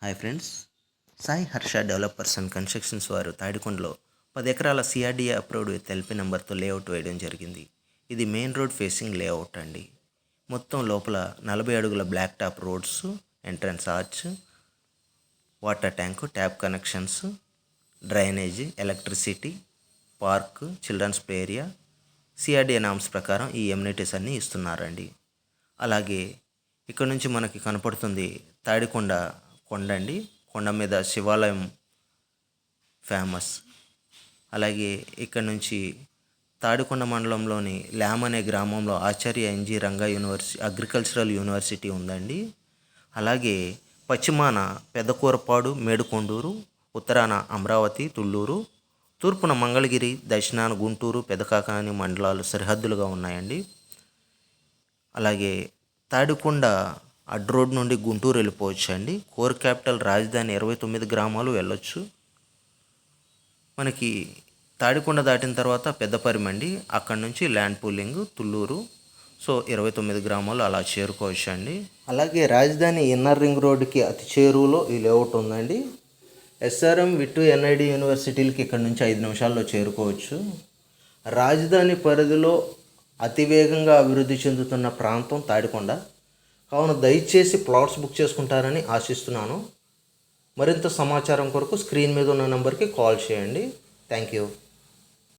Hi friends, Sai Harsha developers and constructions వారు తాడికొండలో 10 ఎకరాల CRDA approved with LP నెంబర్తో లేఅవుట్ వేయడం జరిగింది. ఇది మెయిన్ రోడ్ ఫేసింగ్ లేఅవుట్ అండి. మొత్తం లోపల 40 అడుగుల black top roads, entrance arch, water tank, tap connections, drainage, electricity, park, children's play area, CRDA norms ప్రకారం ఈ ఎమ్యూనిటీస్ అన్నీ ఇస్తున్నారండి. అలాగే ఇక్కడ నుంచి మనకి కనపడుతుంది తాడికొండ కొండ అండి. కొండ మీద శివాలయం ఫేమస్. అలాగే ఇక్కడ నుంచి తాడికొండ మండలంలోని ల్యామ్ అనే గ్రామంలో ఆచార్య ఎన్జి రంగా అగ్రికల్చరల్ యూనివర్సిటీ ఉందండి. అలాగే పశ్చిమాన పెద్దకూరపాడు, మేడుకొండూరు, ఉత్తరాన అమరావతి, తుళ్ళూరు, తూర్పున మంగళగిరి, దక్షిణాన గుంటూరు, పెదకాకాని మండలాలు సరిహద్దులుగా ఉన్నాయండి. అలాగే తాడికొండ అడ్ రోడ్ నుండి గుంటూరు వెళ్ళిపోవచ్చు అండి. కోర్ క్యాపిటల్ రాజధాని 29 గ్రామాలు వెళ్ళొచ్చు. మనకి తాడికొండ దాటిన తర్వాత పెద్దపరిమండి, అక్కడి నుంచి ల్యాండ్ పూలింగ్ తుళ్ళూరు, సో 29 గ్రామాలు అలా చేరుకోవచ్చు అండి. అలాగే రాజధాని ఇన్నర్ రింగ్ రోడ్డుకి అతి చేరువలో ఈ లేఅవుట్ ఉందండి. ఎస్ఆర్ఎం, విట్టు, ఎన్ఐడి యూనివర్సిటీలకి ఇక్కడ నుంచి 5 నిమిషాల్లో చేరుకోవచ్చు. రాజధాని పరిధిలో అతివేగంగా అభివృద్ధి చెందుతున్న ప్రాంతం తాడికొండ. కావున దయచేసి ప్లాట్స్ బుక్ చేసుకుంటారని ఆశిస్తున్నాను. మరింత సమాచారం కొరకు స్క్రీన్ మీద ఉన్న నెంబర్కి కాల్ చేయండి. Thank you.